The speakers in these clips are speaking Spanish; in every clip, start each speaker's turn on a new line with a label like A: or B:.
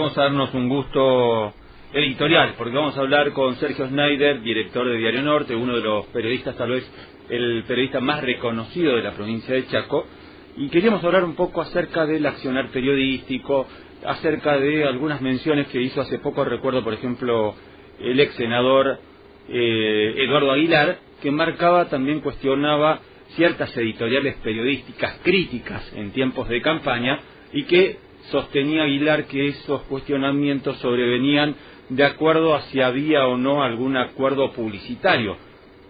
A: Vamos a darnos un gusto editorial, porque vamos a hablar con Sergio Schneider, director de Diario Norte, uno de los periodistas, tal vez el periodista más reconocido de la provincia de Chaco, y queríamos hablar un poco acerca del accionar periodístico, acerca de algunas menciones que hizo hace poco. Recuerdo, por ejemplo, el ex senador Eduardo Aguilar, que también cuestionaba ciertas editoriales periodísticas críticas en tiempos de campaña, y que sostenía Aguilar que esos cuestionamientos sobrevenían de acuerdo a si había o no algún acuerdo publicitario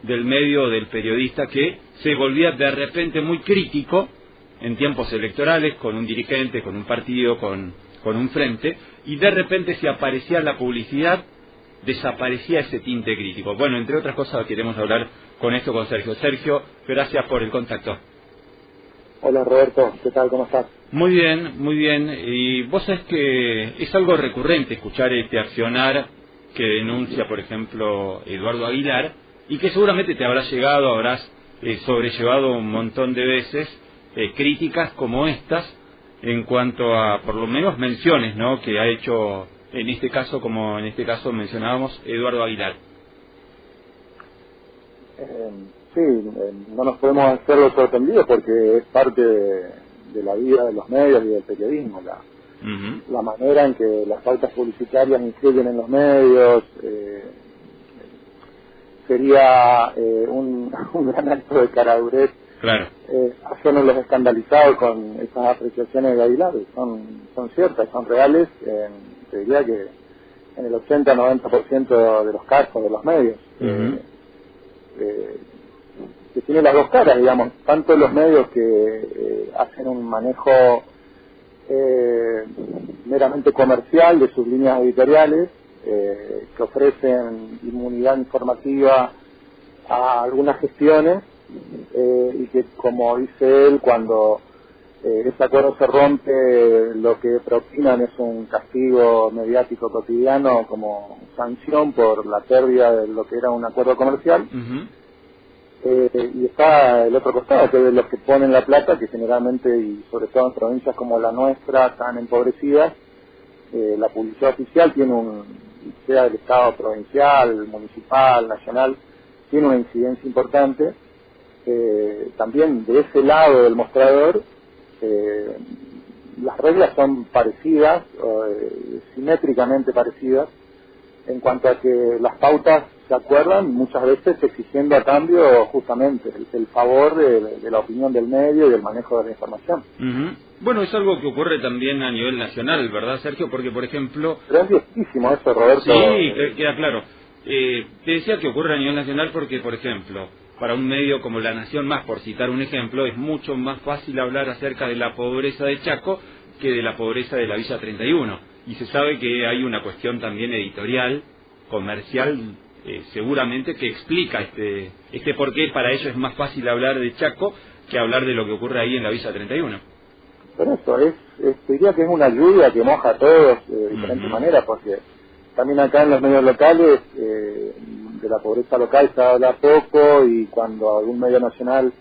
A: del medio del periodista, que se volvía de repente muy crítico en tiempos electorales con un dirigente, con un partido, con un frente, y de repente si aparecía la publicidad desaparecía ese tinte crítico. Bueno, entre otras cosas queremos hablar con Sergio. Sergio, gracias por el contacto.
B: Hola Roberto, ¿qué tal? ¿Cómo estás?
A: Muy bien, muy bien. Y vos sabés que es algo recurrente escuchar este accionar que denuncia, por ejemplo, Eduardo Aguilar, y que seguramente te habrá llegado, habrás sobrellevado un montón de veces críticas como estas, en cuanto a, por lo menos, menciones, ¿no?, que ha hecho, en este caso, como en este caso mencionábamos, Eduardo Aguilar.
B: Sí, no nos podemos hacer los sorprendidos porque es parte de la vida de los medios y del periodismo, la manera en que las pautas publicitarias influyen en los medios. Sería un gran acto de caradurez,
A: claro,
B: hacernos los escandalizados con esas apreciaciones de Aguilar. Son ciertas, son reales, te diría que en el 80-90% de los casos de los medios. Que tiene las dos caras, digamos, tanto los medios que hacen un manejo meramente comercial de sus líneas editoriales, que ofrecen inmunidad informativa a algunas gestiones, y que, como dice él, cuando ese acuerdo se rompe, lo que propinan es un castigo mediático cotidiano como sanción por la pérdida de lo que era un acuerdo comercial. Y está el otro costado, que es de los que ponen la plata, que generalmente, y sobre todo en provincias como la nuestra, tan empobrecidas, la publicidad oficial tiene sea del Estado provincial, municipal, nacional, tiene una incidencia importante. También de ese lado del mostrador, las reglas son parecidas, simétricamente parecidas, en cuanto a que las pautas se acuerdan muchas veces exigiendo a cambio justamente el favor de la opinión del medio y del manejo de la información.
A: Bueno, es algo que ocurre también a nivel nacional, ¿verdad, Sergio? Porque, por ejemplo...
B: Pero es viejísimo eso, Roberto.
A: Sí, queda claro. Te decía que ocurre a nivel nacional porque, por ejemplo, para un medio como La Nación Más, por citar un ejemplo, es mucho más fácil hablar acerca de la pobreza de Chaco que de la pobreza de la Villa 31. Y se sabe que hay una cuestión también editorial, comercial, seguramente, que explica este por qué para ellos es más fácil hablar de Chaco que hablar de lo que ocurre ahí en la Villa 31.
B: Pero eso diría que es una lluvia que moja a todos de diferentes maneras, porque también acá en los medios locales de la pobreza local se habla poco, y cuando algún medio nacional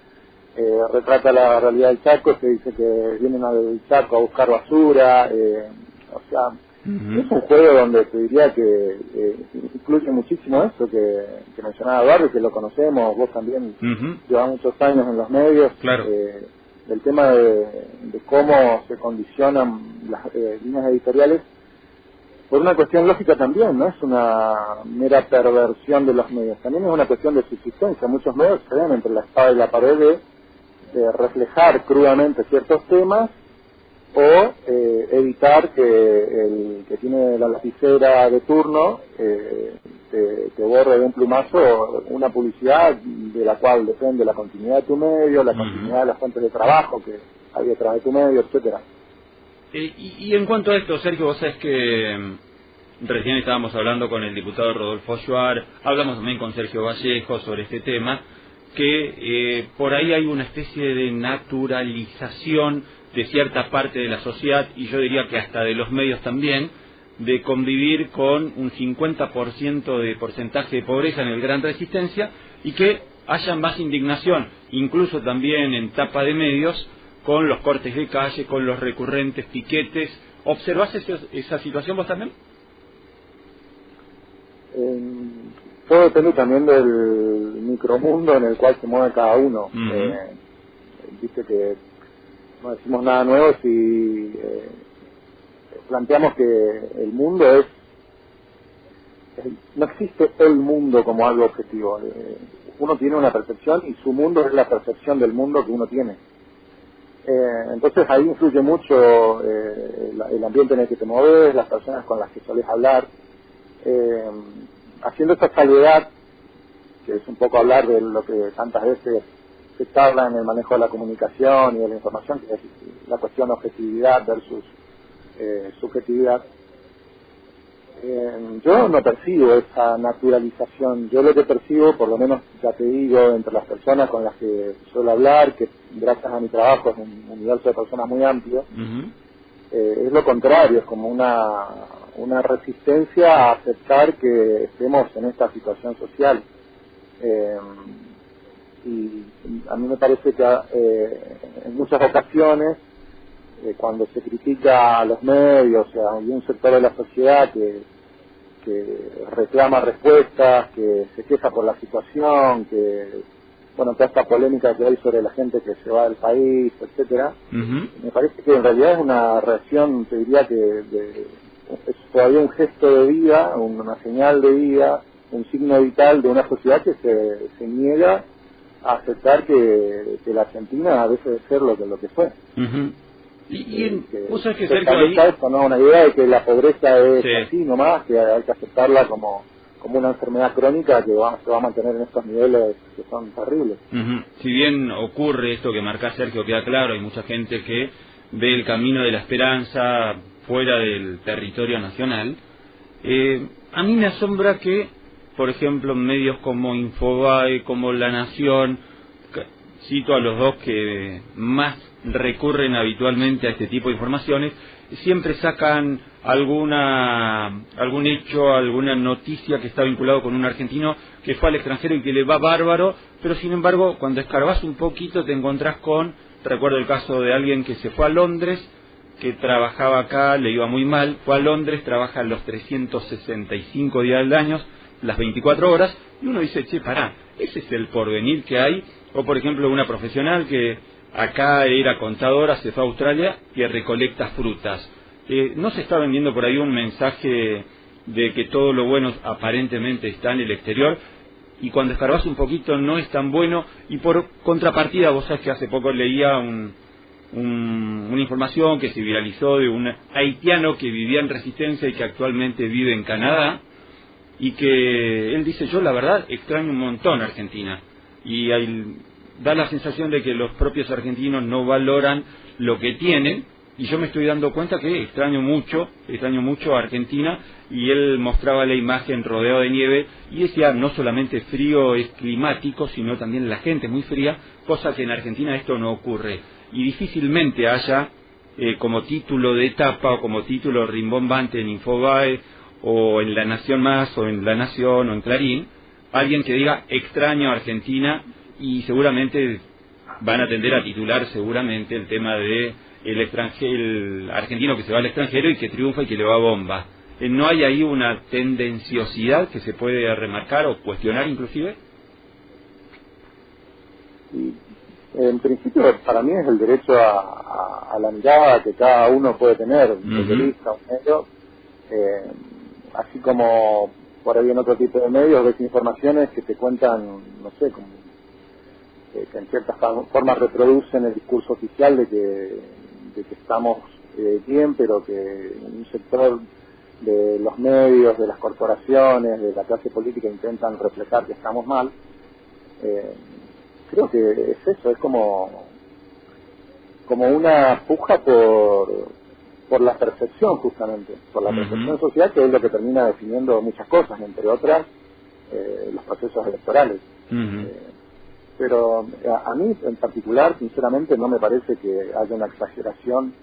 B: retrata la realidad del Chaco, se dice que vienen del Chaco a buscar basura. O sea, es un juego donde te diría que incluye muchísimo eso que mencionaba Eduardo, que lo conocemos, vos también llevas muchos años en los medios.
A: Claro.
B: El tema de cómo se condicionan las líneas editoriales por una cuestión lógica también, no es una mera perversión de los medios, también es una cuestión de subsistencia. Muchos medios se ven entre la espada y la pared de reflejar crudamente ciertos temas, o evitar que el que tiene la lapicera de turno te borre de un plumazo una publicidad de la cual depende la continuidad de tu medio, la continuidad de las fuentes de trabajo que hay detrás de tu medio, etcétera.
A: Y en cuanto a esto, Sergio, vos sabés que recién estábamos hablando con el diputado Rodolfo Schuar, hablamos también con Sergio Vallejo sobre este tema, que por ahí hay una especie de naturalización de cierta parte de la sociedad, y yo diría que hasta de los medios también, de convivir con un 50% de porcentaje de pobreza en el Gran Resistencia, y que haya más indignación, incluso también en tapa de medios, con los cortes de calle, con los recurrentes piquetes ¿Observás esa situación vos también?
B: Todo depende también del micromundo en el cual se mueve cada uno. Dice que no decimos nada nuevo si planteamos que el mundo no existe el mundo como algo objetivo. Uno tiene una percepción y su mundo es la percepción del mundo que uno tiene. Entonces ahí influye mucho el ambiente en el que te mueves, las personas con las que solés hablar. Haciendo esta salvedad, que es un poco hablar de lo que tantas veces se habla en el manejo de la comunicación y de la información, que es la cuestión de objetividad versus subjetividad. Yo no percibo esa naturalización. Yo lo que percibo, por lo menos ya te digo, entre las personas con las que suelo hablar, que gracias a mi trabajo es un universo de personas muy amplio, es lo contrario, es como una resistencia a aceptar que estemos en esta situación social. Y a mí me parece que en muchas ocasiones, cuando se critica a los medios, hay un sector de la sociedad que reclama respuestas, que se queja por la situación, toda esta polémica que hay sobre la gente que se va del país, etcétera. Me parece que en realidad es una reacción, te diría que es todavía un gesto de vida, una señal de vida, un signo vital de una sociedad que se niega a aceptar que la Argentina debe de ser lo que fue.
A: ¿Vos sabés que Sergio ahí...
B: Eso, ¿no? Una idea de que la pobreza es así nomás, que hay que aceptarla como una enfermedad crónica que se va a mantener en estos niveles que son terribles.
A: Si bien ocurre esto que marcá Sergio, queda claro, hay mucha gente que ve el camino de la esperanza fuera del territorio nacional. A mí me asombra que, por ejemplo, medios como Infobae, como La Nación, cito a los dos que más recurren habitualmente a este tipo de informaciones, siempre sacan algún hecho, alguna noticia que está vinculado con un argentino que fue al extranjero y que le va bárbaro, pero sin embargo, cuando escarbas un poquito te encontrás con, recuerdo el caso de alguien que se fue a Londres, que trabajaba acá, le iba muy mal, fue a Londres, trabaja los 365 días del año, las 24 horas, y uno dice, che, pará, ese es el porvenir que hay. O por ejemplo una profesional que acá era contadora, se fue a Australia y recolecta frutas. ¿No se está vendiendo por ahí un mensaje de que todo lo bueno aparentemente está en el exterior? Y cuando escarbas un poquito no es tan bueno. Y por contrapartida, vos sabés que hace poco leía una información que se viralizó de un haitiano que vivía en Resistencia y que actualmente vive en Canadá, y que él dice, yo la verdad extraño un montón Argentina, y da la sensación de que los propios argentinos no valoran lo que tienen, y yo me estoy dando cuenta que extraño mucho a Argentina. Y él mostraba la imagen rodeado de nieve y decía, no solamente frío es climático, sino también la gente muy fría, cosa que en Argentina esto no ocurre, y difícilmente haya como título de etapa o como título rimbombante en Infobae o en La Nación Más o en La Nación o en Clarín alguien que diga extraño a Argentina, y seguramente van a tender a titular seguramente el tema de el argentino que se va al extranjero y que triunfa y que le va bomba. ¿No hay ahí una tendenciosidad que se puede remarcar o cuestionar inclusive?
B: En principio, para mí es el derecho a la mirada que cada uno puede tener, un periodista, un medio, así como por ahí en otro tipo de medios ves informaciones que te cuentan, no sé, como que en cierta forma reproducen el discurso oficial de que estamos bien, pero que un sector de los medios, de las corporaciones, de la clase política intentan reflejar que estamos mal. Creo que es eso, es como una puja por la percepción, justamente, por la percepción social, que es lo que termina definiendo muchas cosas, entre otras los procesos electorales. Pero a mí en particular, sinceramente, no me parece que haya una exageración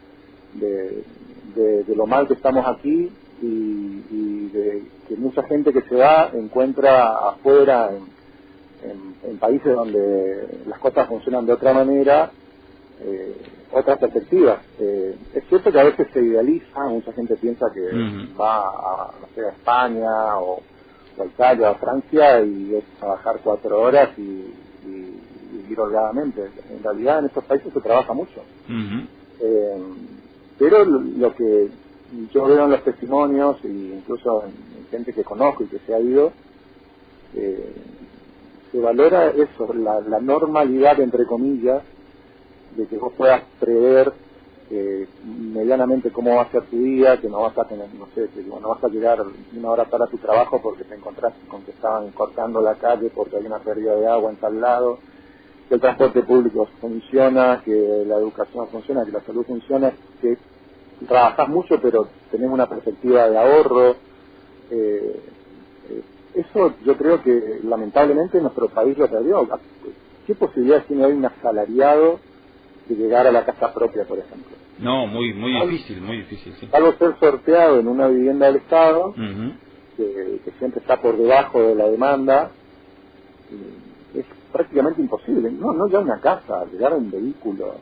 B: de lo mal que estamos aquí, y de que mucha gente que se va encuentra afuera en países donde las cosas funcionan de otra manera, otras perspectivas. Es cierto que a veces se idealiza, mucha gente piensa que va a, no sé, a España o a Italia o a Francia y es trabajar 4 horas y vivir holgadamente. En realidad en estos países se trabaja mucho. Pero lo que yo veo en los testimonios, e incluso en gente que conozco y que se ha ido, se valora eso, la normalidad, entre comillas, de que vos puedas prever medianamente cómo va a ser tu día, que no vas a tener, no sé, que no vas a llegar 1 hora para tu trabajo porque te encontraste con que estaban cortando la calle porque hay una pérdida de agua en tal lado, que el transporte público funciona, que la educación funciona, que la salud funciona, que trabajás mucho pero tenés una perspectiva de ahorro. Eso yo creo que lamentablemente nuestro país lo perdió. ¿Qué posibilidades tiene hoy un asalariado de llegar a la casa propia, por ejemplo?
A: No, muy difícil, sí.
B: Salvo ser sorteado en una vivienda del Estado, que siempre está por debajo de la demanda, es prácticamente imposible. No ya una casa, llegar a un vehículo.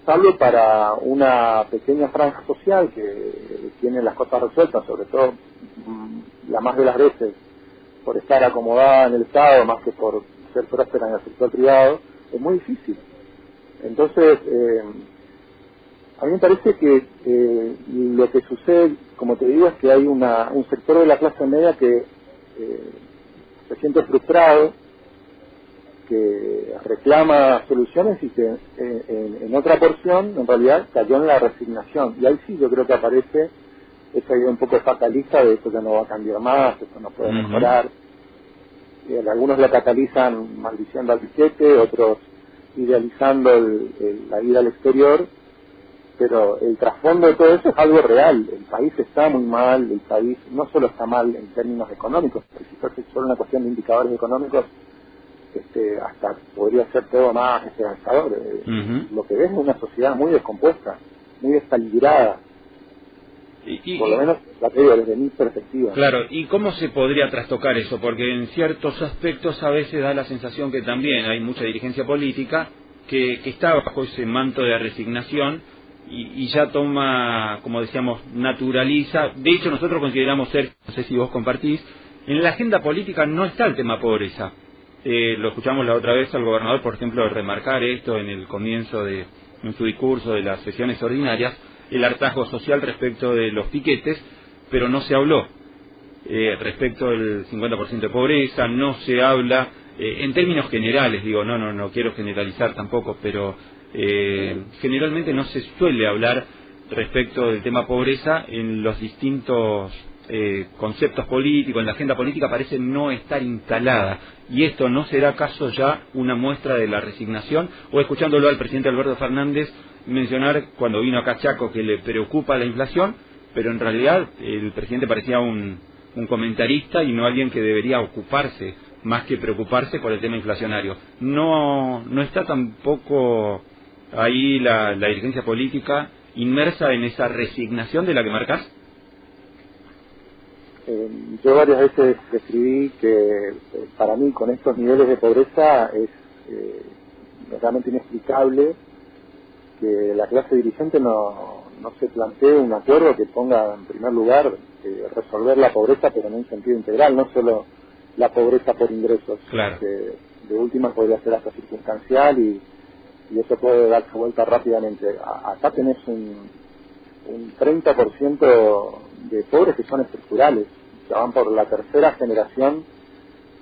B: Salvo para una pequeña franja social que tiene las cosas resueltas, sobre todo la más de las veces por estar acomodada en el Estado más que por ser próspera en el sector privado, es muy difícil. Entonces, a mí me parece que lo que sucede, como te digo, es que hay un sector de la clase media que se siente frustrado, que reclama soluciones y que en otra porción, en realidad, cayó en la resignación. Y ahí sí yo creo que aparece esa idea un poco fatalista de esto ya no va a cambiar más, esto no puede mejorar. Algunos lo catalizan maldiciendo al billete, otros idealizando la ida al exterior, pero el trasfondo de todo eso es algo real. El país está muy mal, el país no solo está mal en términos económicos, porque si fuese solo una cuestión de indicadores económicos, hasta podría ser todo más esperanzador. Lo que ves es una sociedad muy descompuesta, muy descalibrada. Por lo menos, la te digo, desde mi perspectiva.
A: Claro, ¿y cómo se podría trastocar eso? Porque en ciertos aspectos a veces da la sensación que también hay mucha dirigencia política que está bajo ese manto de resignación y ya toma, como decíamos, naturaliza. De hecho, nosotros consideramos ser, no sé si vos compartís, en la agenda política no está el tema pobreza. Lo escuchamos la otra vez al gobernador, por ejemplo, remarcar esto en el comienzo en su discurso de las sesiones ordinarias, el hartazgo social respecto de los piquetes, pero no se habló respecto del 50% de pobreza, no se habla en términos generales, digo, no quiero generalizar tampoco, pero generalmente no se suele hablar respecto del tema pobreza en los distintos conceptos políticos, en la agenda política parece no estar instalada. ¿Y esto no será acaso ya una muestra de la resignación? O escuchándolo al presidente Alberto Fernández mencionar cuando vino acá a Chaco que le preocupa la inflación, pero en realidad el presidente parecía un comentarista y no alguien que debería ocuparse más que preocuparse por el tema inflacionario. ¿No está tampoco ahí la dirigencia política inmersa en esa resignación de la que marcás?
B: Yo varias veces describí que para mí con estos niveles de pobreza es realmente inexplicable que la clase dirigente no se plantee un acuerdo que ponga en primer lugar resolver la pobreza, pero en un sentido integral, no solo la pobreza por ingresos,
A: claro,
B: que de última podría ser hasta circunstancial y eso puede darse vuelta rápidamente. Acá tenés un 30% de pobres que son estructurales, que van por la tercera generación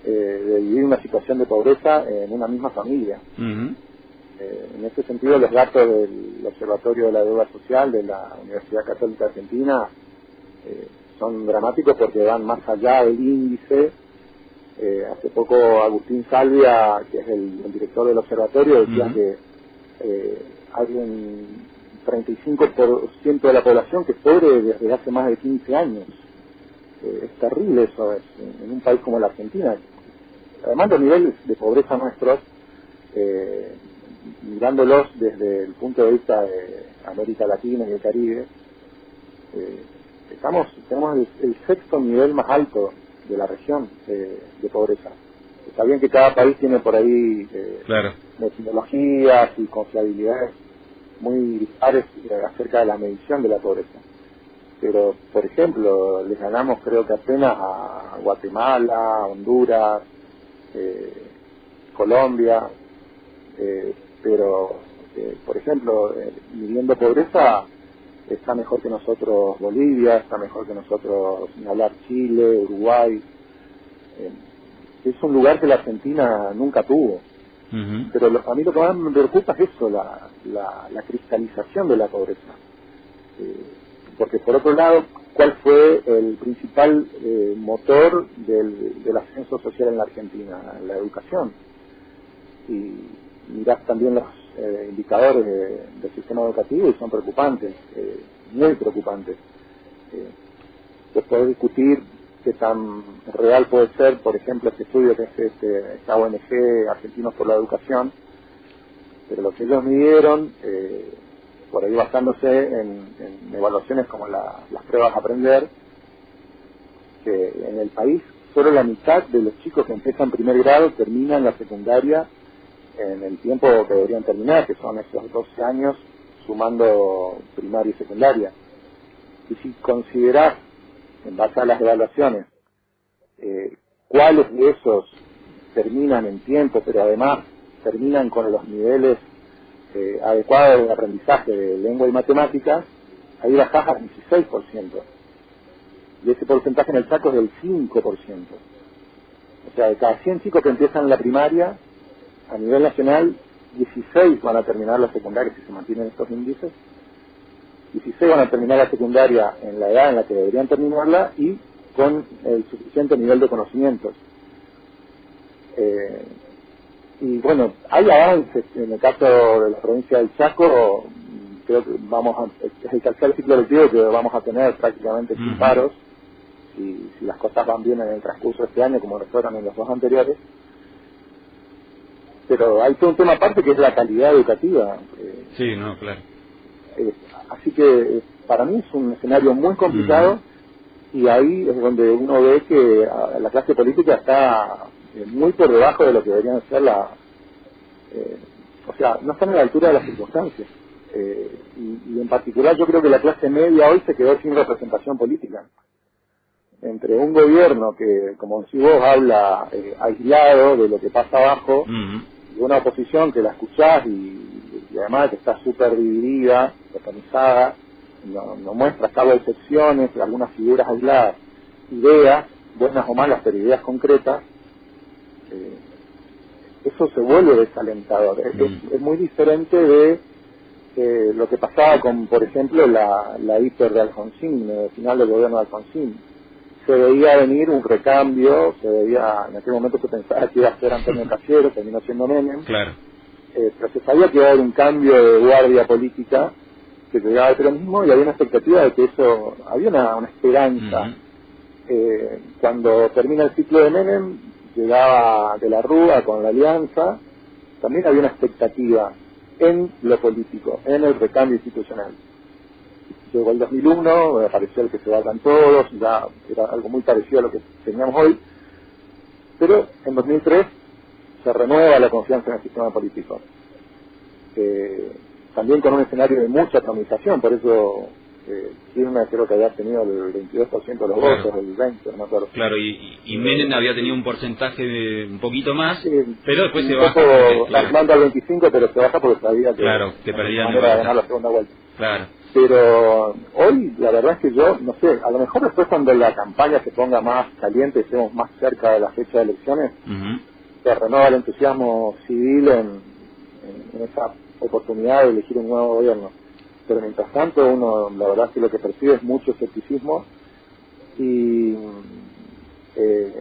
B: de vivir una situación de pobreza en una misma familia. En ese sentido, los datos del Observatorio de la Deuda Social de la Universidad Católica Argentina son dramáticos porque van más allá del índice. Hace poco Agustín Salvia, que es el director del observatorio, decía que hay un 35% de la población que es pobre desde hace más de 15 años. Es terrible eso, en un país como la Argentina. Además, los niveles de pobreza nuestros, mirándolos desde el punto de vista de América Latina y el Caribe, tenemos el sexto nivel más alto de la región de pobreza. Está bien que cada país tiene por ahí
A: Claro.
B: metodologías y confiabilidades muy dispares acerca de la medición de la pobreza. Pero, por ejemplo, les ganamos creo que apenas a Guatemala, Honduras, Colombia, pero, por ejemplo, midiendo pobreza, está mejor que nosotros Bolivia, está mejor que nosotros, sin hablar, Chile, Uruguay. Es un lugar que la Argentina nunca tuvo. Pero a mí lo que más me preocupa es eso, la cristalización de la pobreza. Porque por otro lado, ¿cuál fue el principal motor del ascenso social en la Argentina? La educación. Y mirás también los indicadores del sistema educativo y son preocupantes, muy preocupantes. Se puede discutir qué tan real puede ser, por ejemplo, este estudio que es esta ONG Argentinos por la Educación, pero lo que ellos midieron, por ahí basándose en evaluaciones como las pruebas a aprender, que en el país solo la mitad de los chicos que empiezan primer grado terminan la secundaria en el tiempo que deberían terminar, que son esos 12 años sumando primaria y secundaria. Y si considerás, en base a las evaluaciones, cuáles de esos terminan en tiempo, pero además terminan con los niveles adecuados de aprendizaje de lengua y matemáticas, ahí bajás al 16%. Y ese porcentaje en el Chaco es del 5%. O sea, de cada 100 chicos que empiezan la primaria, a nivel nacional, 16 van a terminar la secundaria si se mantienen estos índices. 16 van a terminar la secundaria en la edad en la que deberían terminarla y con el suficiente nivel de conocimientos. Y bueno, hay avances. En el caso de la provincia del Chaco, creo que es el tercer ciclo lectivo que vamos a tener prácticamente sin paros, si las cosas van bien en el transcurso de este año como lo fueron en los dos anteriores. Pero hay todo un tema aparte que es la calidad educativa.
A: Sí, no, claro.
B: Así que para mí es un escenario muy complicado y ahí es donde uno ve que la clase política está muy por debajo de lo que deberían ser o sea, no están a la altura de las circunstancias. Y en particular yo creo que la clase media hoy se quedó sin representación política. Entre un gobierno que, como decís vos, habla aislado de lo que pasa abajo, y una oposición que la escuchás y además que está súper dividida, organizada, no muestra, salvo excepciones, algunas figuras aisladas, ideas, buenas o malas, pero ideas concretas, eso se vuelve desalentador. Es muy diferente de lo que pasaba con, por ejemplo, la hiper de Alfonsín, el final del gobierno de Alfonsín. Se veía venir un recambio, en aquel momento se pensaba que iba a ser Antonio Cafiero, terminó siendo Menem.
A: Claro.
B: Pero se sabía que iba a haber un cambio de guardia política que llegaba al peronismo y había una expectativa de que eso, había una esperanza. Cuando termina el ciclo de Menem, llegaba de la Rúa con la Alianza, también había una expectativa en lo político, en el recambio institucional. Llegó el 2001, apareció el que se vayan todos, ya era algo muy parecido a lo que teníamos hoy, pero en 2003 se renueva la confianza en el sistema político. También con un escenario de mucha atomización, por eso Kirchner creo que había tenido el 22% de los votos, el 20%, no me acuerdo.
A: Claro, y Menem había tenido un porcentaje de un poquito más, pero después se
B: un
A: baja.
B: Poco,
A: Claro.
B: manda al 25%, pero se baja porque sabía
A: que perdían
B: manera de ganar la segunda vuelta.
A: Claro.
B: Pero hoy la verdad es que yo, no sé, a lo mejor después cuando la campaña se ponga más caliente, estemos más cerca de la fecha de elecciones, se renueva el entusiasmo civil en esa oportunidad de elegir un nuevo gobierno. Pero mientras tanto uno, la verdad es que lo que percibe es mucho escepticismo y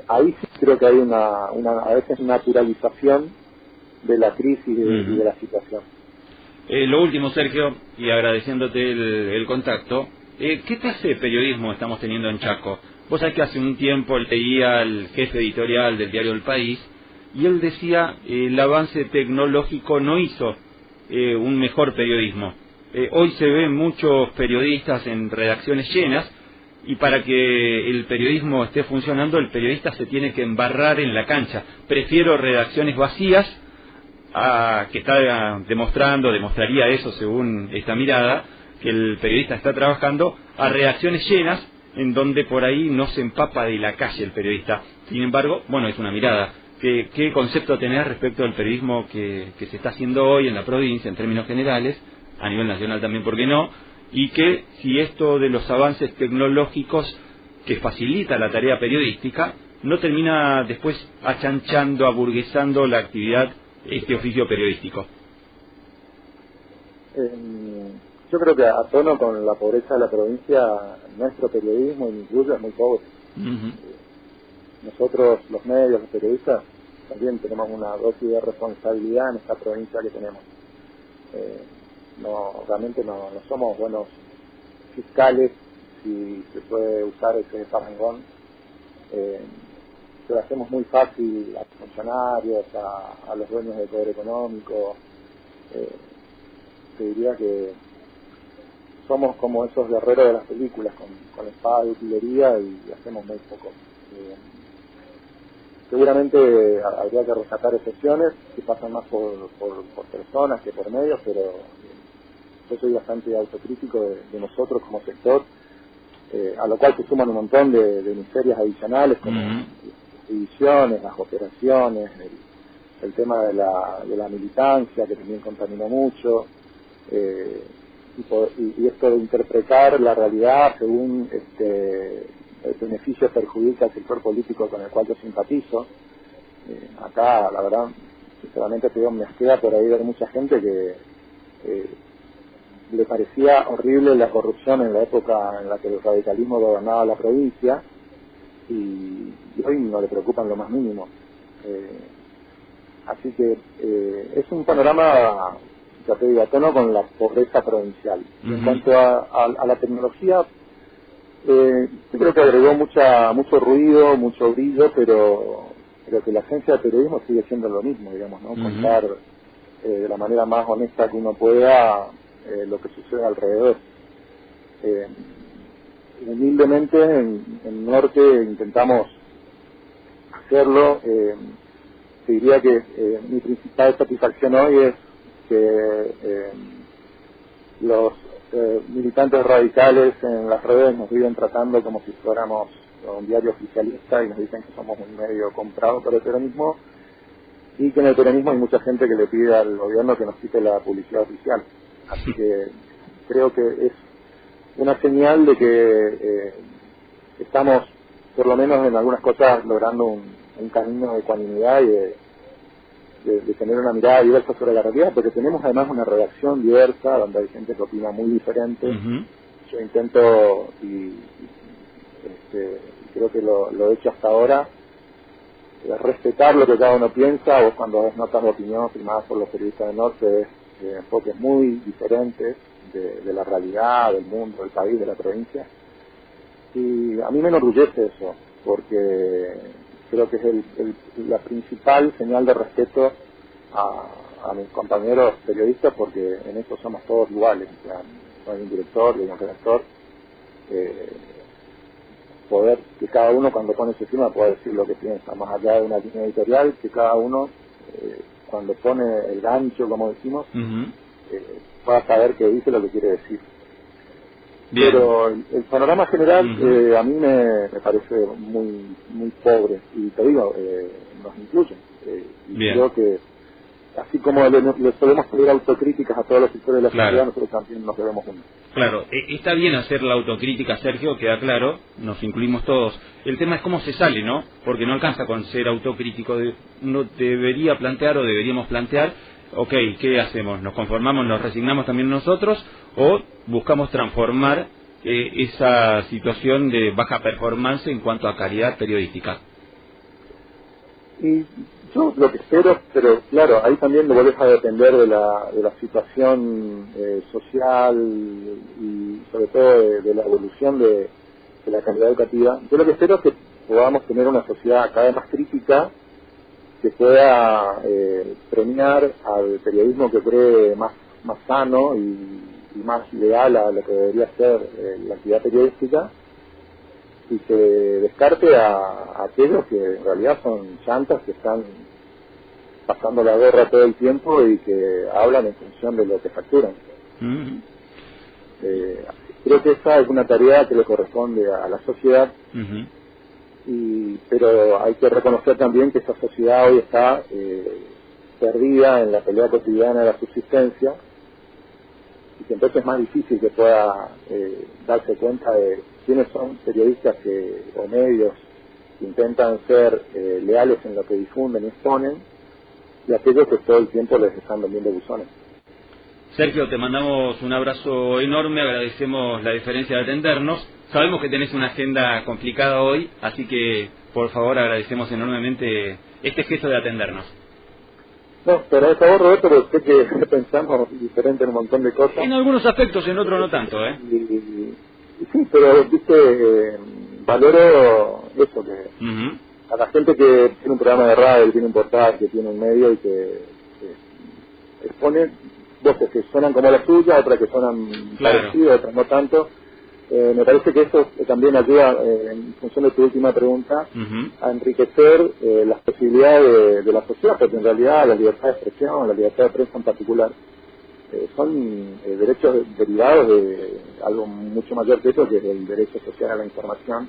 B: ahí sí creo que hay una a veces naturalización de la crisis y de la situación.
A: Lo último, Sergio, y agradeciéndote el contacto, ¿qué clase de periodismo estamos teniendo en Chaco? Vos sabés que hace un tiempo leía al jefe editorial del diario El País y él decía el avance tecnológico no hizo un mejor periodismo. Hoy se ven muchos periodistas en redacciones llenas, y para que el periodismo esté funcionando, el periodista se tiene que embarrar en la cancha. Prefiero redacciones vacías, que está demostraría eso según esta mirada, que el periodista está trabajando, a redacciones llenas, en donde por ahí no se empapa de la calle el periodista. Sin embargo, bueno, es una mirada. ¿Qué concepto tenés respecto al periodismo que se está haciendo hoy en la provincia, en términos generales, a nivel nacional también, por qué no? Y que si esto de los avances tecnológicos que facilita la tarea periodística no termina después achanchando, aburguesando la actividad, este oficio periodístico.
B: Yo creo que a tono con la pobreza de la provincia, nuestro periodismo incluso es muy pobre. Nosotros, los medios, los periodistas, también tenemos una dosis de responsabilidad en esta provincia que tenemos. Realmente no somos buenos fiscales, si se puede usar ese parangón. Se lo hacemos muy fácil a los funcionarios, a los dueños del poder económico. Te diría que somos como esos guerreros de las películas, con espada y utilería, y hacemos muy poco. Seguramente habría que rescatar excepciones que pasan más por personas que por medios, pero yo soy bastante autocrítico de nosotros como sector, a lo cual se suman un montón de miserias adicionales como las divisiones, las operaciones, el tema de la militancia, que también contaminó mucho, y esto de interpretar la realidad según el beneficio perjudica al sector político con el cual yo simpatizo. Acá, la verdad, sinceramente me asquea por ahí ver mucha gente que le parecía horrible la corrupción en la época en la que el radicalismo gobernaba la provincia, y hoy no le preocupan lo más mínimo. Así que es un panorama, ya te digo, a tono con la pobreza provincial. En cuanto a la tecnología, yo creo que agregó mucho ruido, mucho brillo, pero que la agencia de periodismo sigue siendo lo mismo, digamos, ¿no? Contar de la manera más honesta que uno pueda lo que sucede alrededor. Humildemente en Norte intentamos hacerlo. Te diría que mi principal satisfacción hoy es que los militantes radicales en las redes nos viven tratando como si fuéramos un diario oficialista y nos dicen que somos un medio comprado por el peronismo, y que en el peronismo hay mucha gente que le pide al gobierno que nos quite la publicidad oficial. Así que creo que es una señal de que estamos, por lo menos en algunas cosas, logrando un camino de ecuanimidad y de tener una mirada diversa sobre la realidad, porque tenemos además una redacción diversa donde hay gente que opina muy diferente. Yo intento, y creo que lo he hecho hasta ahora, respetar lo que cada uno piensa. Vos cuando ves notas de opinión firmadas por los periodistas del Norte, ves enfoques muy diferentes de la realidad, del mundo, del país, de la provincia, y a mí me enorgullece eso, porque creo que es la principal señal de respeto a mis compañeros periodistas, porque en eso somos todos iguales. O sea, no hay un director, hay un redactor. Poder que cada uno, cuando pone su firma, pueda decir lo que piensa, más allá de una línea editorial, que cada uno, cuando pone el gancho, como decimos, pueda saber que dice lo que quiere decir. Bien. Pero el panorama general a mí me parece muy pobre, y te digo, nos incluye. Y creo que así como le solemos pedir autocríticas a todos los sectores de la sociedad, nosotros también nos debemos uno.
A: Claro, está bien hacer la autocrítica, Sergio, queda claro, nos incluimos todos. El tema es cómo se sale, ¿no? Porque no alcanza con ser autocrítico. Uno debería plantear, o deberíamos plantear, ok, ¿qué hacemos? ¿Nos conformamos, nos resignamos también nosotros, o buscamos transformar esa situación de baja performance en cuanto a calidad periodística?
B: Y yo lo que espero, pero claro, ahí también lo vuelves a depender de la situación social y sobre todo de la evolución de la calidad educativa. Yo lo que espero es que podamos tener una sociedad cada vez más crítica, que pueda premiar al periodismo que cree más sano y más ideal a lo que debería ser la actividad periodística, y que descarte a aquellos que en realidad son chantas, que están pasando la guerra todo el tiempo y que hablan en función de lo que facturan. Creo que esa es una tarea que le corresponde a la sociedad, pero hay que reconocer también que esa sociedad hoy está perdida en la pelea cotidiana de la subsistencia, y que entonces es más difícil que pueda darse cuenta de quiénes son periodistas o medios que intentan ser leales en lo que difunden y exponen, y aquellos que todo el tiempo les están vendiendo buzones.
A: Sergio, te mandamos un abrazo enorme, agradecemos la diferencia de atendernos. Sabemos que tenés una agenda complicada hoy, así que por favor agradecemos enormemente este gesto de atendernos.
B: No, pero a favor, Roberto, porque sé que pensamos diferente en un montón de cosas.
A: En algunos aspectos, en otros no tanto,
B: Y sí, pero viste, valoro eso, que a la gente que tiene un programa de radio, que tiene un portal, que tiene un medio y que expone voces que suenan como la suya, otras que suenan parecidas, otras no tanto. Me parece que eso también ayuda, en función de tu última pregunta, a enriquecer las posibilidades de la sociedad, porque en realidad la libertad de expresión, la libertad de prensa en particular, son derechos derivados de algo mucho mayor que eso, que es el derecho social a la información,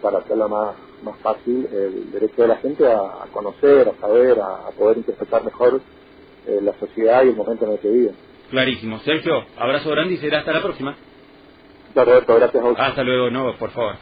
B: para hacerlo más fácil, el derecho de la gente a conocer, a saber, a poder interpretar mejor la sociedad y el momento en el que viven.
A: Clarísimo. Sergio, abrazo grande y será hasta la próxima.
B: Roberto, gracias a vos.
A: Hasta luego, no, por favor.